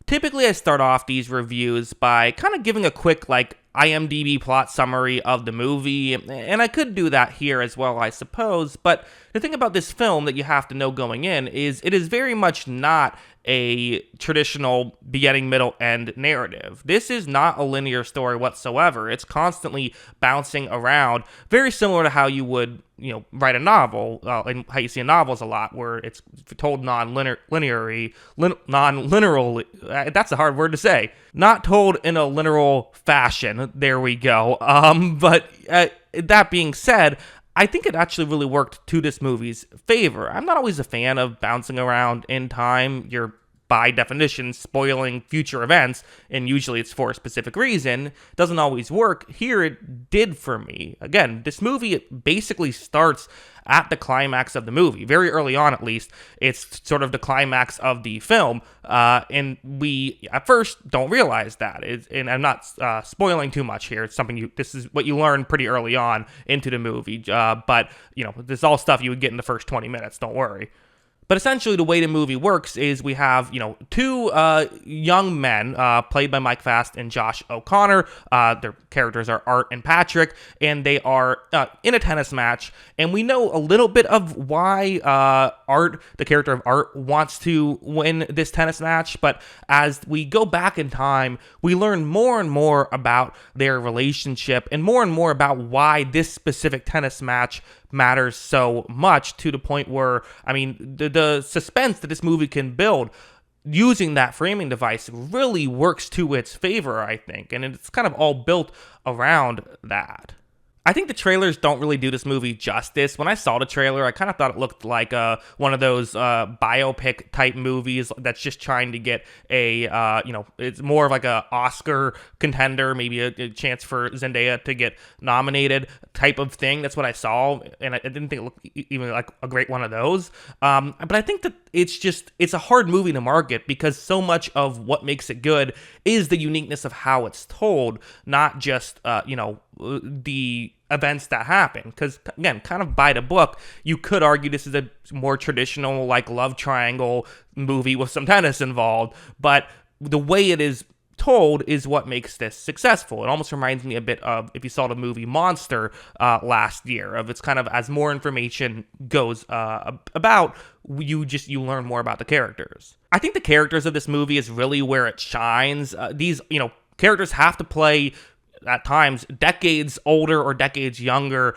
typically I start off these reviews by kind of giving a quick, IMDb plot summary of the movie, and I could do that here as well, I suppose, but the thing about this film that you have to know going in is it is very much not a traditional beginning, middle, end narrative. This is not a linear story whatsoever. It's constantly bouncing around, very similar to how you would, write a novel, and how you see in novels a lot, where it's told non-linearly, that's a hard word to say, not told in a literal fashion. There we go. But that being said, I think it actually really worked to this movie's favor. I'm not always a fan of bouncing around in time. You're, by definition, spoiling future events, and usually it's for a specific reason. It doesn't always work. Here it did for me. Again, this movie, it basically starts at the climax of the movie. Very early on, at least, it's sort of the climax of the film, and we, at first, don't realize that. And I'm not spoiling too much here. It's something this is what you learn pretty early on into the movie, but, this is all stuff you would get in the first 20 minutes, don't worry. But essentially, the way the movie works is we have, two young men played by Mike Fast and Josh O'Connor. Their characters are Art and Patrick, and they are in a tennis match. And we know a little bit of why Art, the character of Art, wants to win this tennis match. But as we go back in time, we learn more and more about their relationship and more about why this specific tennis match matters so much, to the point where, the suspense that this movie can build using that framing device really works to its favor, I think, and it's kind of all built around that. I think the trailers don't really do this movie justice. When I saw the trailer, I kind of thought it looked like one of those biopic type movies that's just trying to get it's more of like a Oscar contender, maybe a chance for Zendaya to get nominated type of thing. That's what I saw, and I didn't think it looked even like a great one of those. But I think that it's a hard movie to market because so much of what makes it good is the uniqueness of how it's told, not just the events that happen. Because again, kind of by the book, you could argue this is a more traditional love triangle movie with some tennis involved, but the way it is told is what makes this successful. It almost reminds me a bit of, if you saw the movie Monster last year, of it's kind of, as more information goes about, you learn more about the characters. I think the characters of this movie is really where it shines. These characters have to play, at times, decades older or decades younger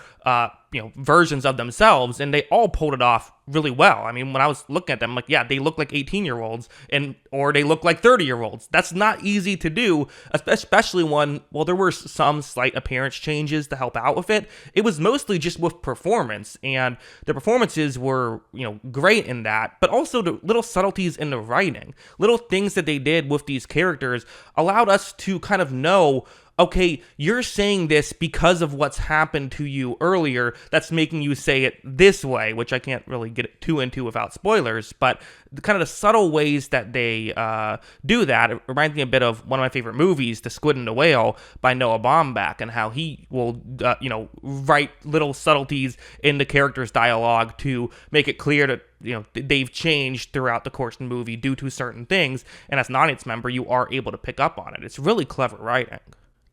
versions of themselves, and they all pulled it off really well. When I was looking at them, they look like 18-year-olds, or they look like 30-year-olds. That's not easy to do, especially when, there were some slight appearance changes to help out with it. It was mostly just with performance, and the performances were, great in that, but also the little subtleties in the writing, little things that they did with these characters allowed us to kind of know, okay, you're saying this because of what's happened to you earlier that's making you say it this way, which I can't really get too into without spoilers, but the subtle ways that they do that, it reminds me a bit of one of my favorite movies, The Squid and the Whale by Noah Baumbach, and how he will, write little subtleties in the character's dialogue to make it clear that they've changed throughout the course of the movie due to certain things, and as an audience member, you are able to pick up on it. It's really clever writing.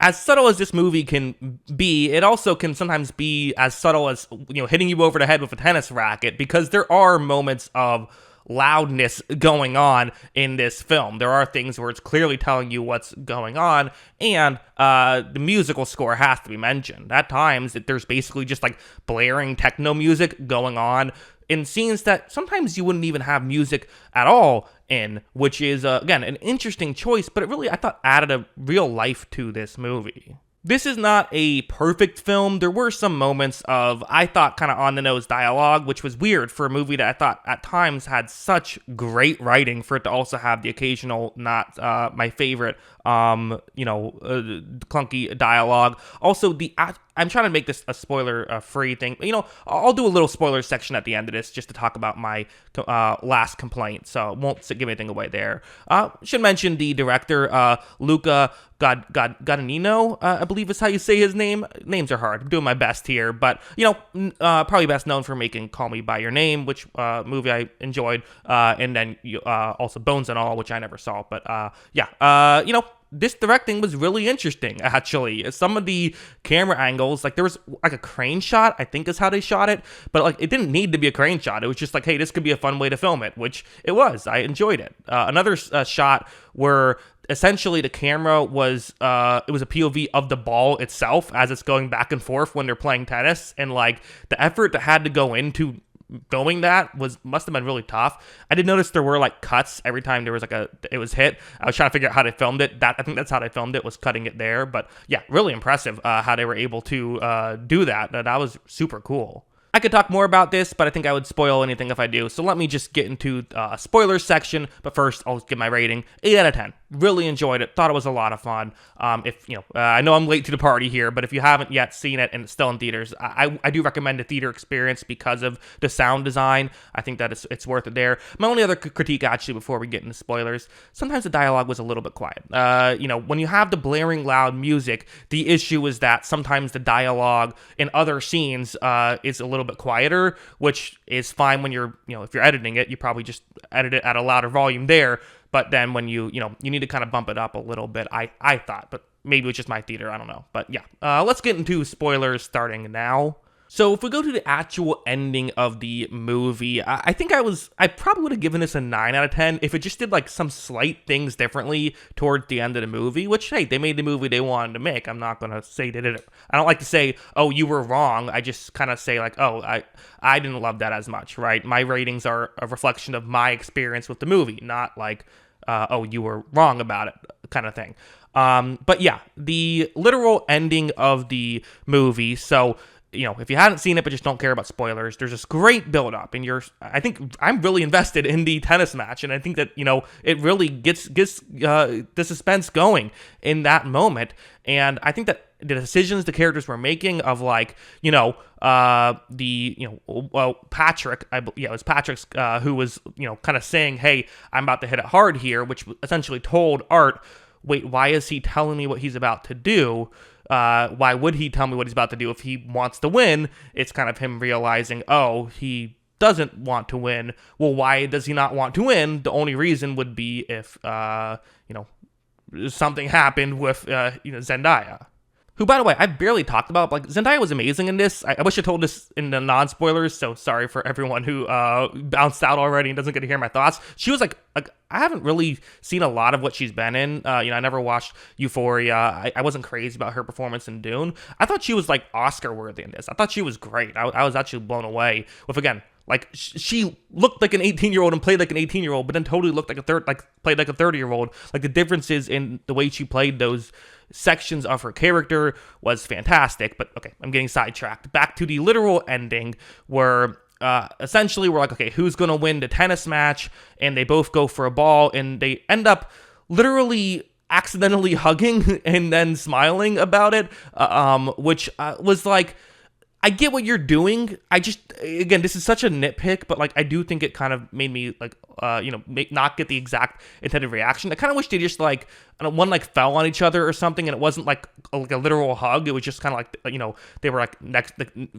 As subtle as this movie can be, it also can sometimes be as subtle as, hitting you over the head with a tennis racket, because there are moments of loudness going on in this film. There are things where it's clearly telling you what's going on, and the musical score has to be mentioned. At times, there's basically just blaring techno music going on in scenes that sometimes you wouldn't even have music at all in, which is, again, an interesting choice, but it really, I thought, added a real life to this movie. This is not a perfect film. There were some moments of, I thought, kind of on-the-nose dialogue, which was weird for a movie that I thought at times had such great writing, for it to also have the occasional, not my favorite, clunky dialogue. Also, the I'm trying to make this a spoiler free thing. I'll do a little spoiler section at the end of this just to talk about my last complaint, so won't give anything away there. Should mention the director, Luca Guadagnino, I believe is how you say his name. Names are hard. I'm doing my best here, but probably best known for making Call Me by Your Name, which movie I enjoyed, and then also Bones and All, which I never saw. But this directing was really interesting, actually. Some of the camera angles, like there was like a crane shot, I think is how they shot it, but like it didn't need to be a crane shot. It was just like, hey, this could be a fun way to film it, which it was. I enjoyed it. Another shot where essentially the camera was it was a POV of the ball itself as it's going back and forth when they're playing tennis, and like the effort that had to go into filming that must have been really tough. I did notice there were like cuts every time there was it was hit. I was trying to figure out how they filmed it. I think that's how they filmed it, was cutting it there. But yeah, really impressive how they were able to do that. That was super cool. I could talk more about this, but I think I would spoil anything if I do. So let me just get into spoilers section. But first, I'll give my rating. 8 out of 10. Really enjoyed it. Thought it was a lot of fun. I know I'm late to the party here, but if you haven't yet seen it and it's still in theaters, I do recommend a theater experience because of the sound design. I think that it's worth it there. My only other critique, actually, before we get into spoilers, sometimes the dialogue was a little bit quiet. When you have the blaring loud music, the issue is that sometimes the dialogue in other scenes is a little bit quieter, which is fine when if you're editing it, you probably just edit it at a louder volume there. But then when you need to kind of bump it up a little bit, I thought, but maybe it's just my theater, I don't know. But yeah, let's get into spoilers starting now. So if we go to the actual ending of the movie, I think I probably would have given this a 9 out of 10 if it just did like some slight things differently towards the end of the movie, which, hey, they made the movie they wanted to make. I'm not going to say they did it. I don't like to say, oh, you were wrong. I just kind of say like, oh, I didn't love that as much, right? My ratings are a reflection of my experience with the movie, not like, oh, you were wrong about it kind of thing. But yeah, the literal ending of the movie, so if you hadn't seen it but just don't care about spoilers, there's this great build-up, and I think I'm really invested in the tennis match, and I think that, it really gets the suspense going in that moment, and I think that the decisions the characters were making of like, Patrick, it was Patrick's, who was, kind of saying, hey, I'm about to hit it hard here, which essentially told Art, wait, why is he telling me what he's about to do? Why would he tell me what he's about to do if he wants to win? It's kind of him realizing, oh, he doesn't want to win. Well, why does he not want to win? The only reason would be if, something happened with, Zendaya. Who, by the way, I barely talked about. Like, Zendaya was amazing in this. I wish I told this in the non-spoilers, so sorry for everyone who bounced out already and doesn't get to hear my thoughts. She was like I haven't really seen a lot of what she's been in. I never watched Euphoria. I wasn't crazy about her performance in Dune. I thought she was like Oscar-worthy in this. I thought she was great. I was actually blown away with, again, like she looked like an 18-year-old and played like an 18-year-old, but then totally looked like played like a 30-year-old. Like the differences in the way she played those sections of her character was fantastic. But okay, I'm getting sidetracked. Back to the literal ending where essentially we're like, okay, who's going to win the tennis match? And they both go for a ball and they end up literally accidentally hugging and then smiling about it, which was like, I get what you're doing. I just, again, this is such a nitpick, but like I do think it kind of made me like, not get the exact intended reaction. I kind of wish they just like, one like fell on each other or something, and it wasn't like a literal hug. It was just kind of like, they were like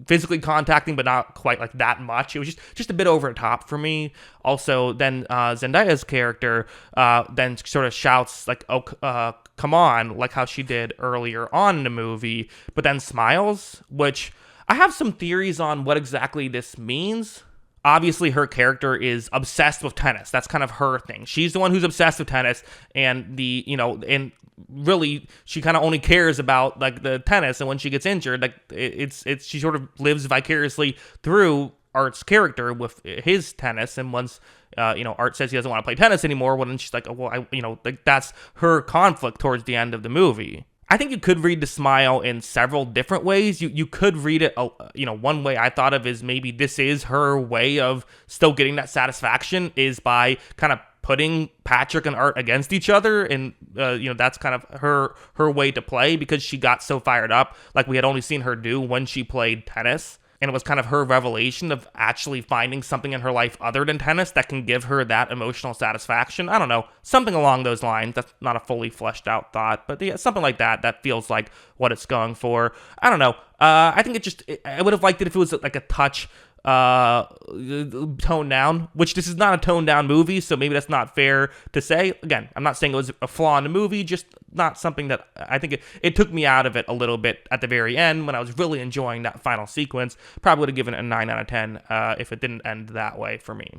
physically contacting, but not quite like that much. It was just a bit over the top for me. Also, then Zendaya's character then sort of shouts like, oh, come on, like how she did earlier on in the movie, but then smiles, which I have some theories on what exactly this means. Obviously, her character is obsessed with tennis. That's kind of her thing. She's the one who's obsessed with tennis, and and really, she kind of only cares about like the tennis. And when she gets injured, like it's she sort of lives vicariously through Art's character with his tennis. And once Art says he doesn't want to play tennis anymore, well, then she's like, oh, well, like that's her conflict towards the end of the movie. I think you could read the smile in several different ways. You could read it, one way I thought of is maybe this is her way of still getting that satisfaction is by kind of putting Patrick and Art against each other, and that's kind of her way to play, because she got so fired up, like we had only seen her do when she played tennis. And it was kind of her revelation of actually finding something in her life other than tennis that can give her that emotional satisfaction. I don't know, something along those lines. That's not a fully fleshed out thought, but yeah, something like that. That feels like what it's going for. I don't know. I think I would have liked it if it was like a touch toned down, which this is not a toned down movie, so maybe that's not fair to say. Again, I'm not saying it was a flaw in the movie, just not something that I think it took me out of it a little bit at the very end when I was really enjoying that final sequence. Probably would have given it a 9 out of 10 if it didn't end that way for me.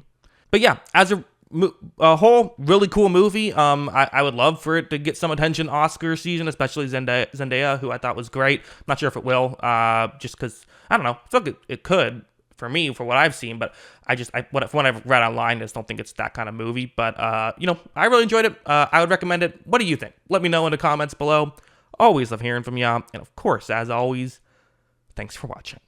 But yeah, as a whole, really cool movie. I would love for it to get some attention Oscar season, especially Zendaya, who I thought was great. I'm not sure if it will, just because, I don't know, I feel like it could, for me, for what I've seen, but when I've read online, I just don't think it's that kind of movie. But I really enjoyed it. I would recommend it. What do you think? Let me know in the comments below. Always love hearing from y'all, and of course, as always, thanks for watching.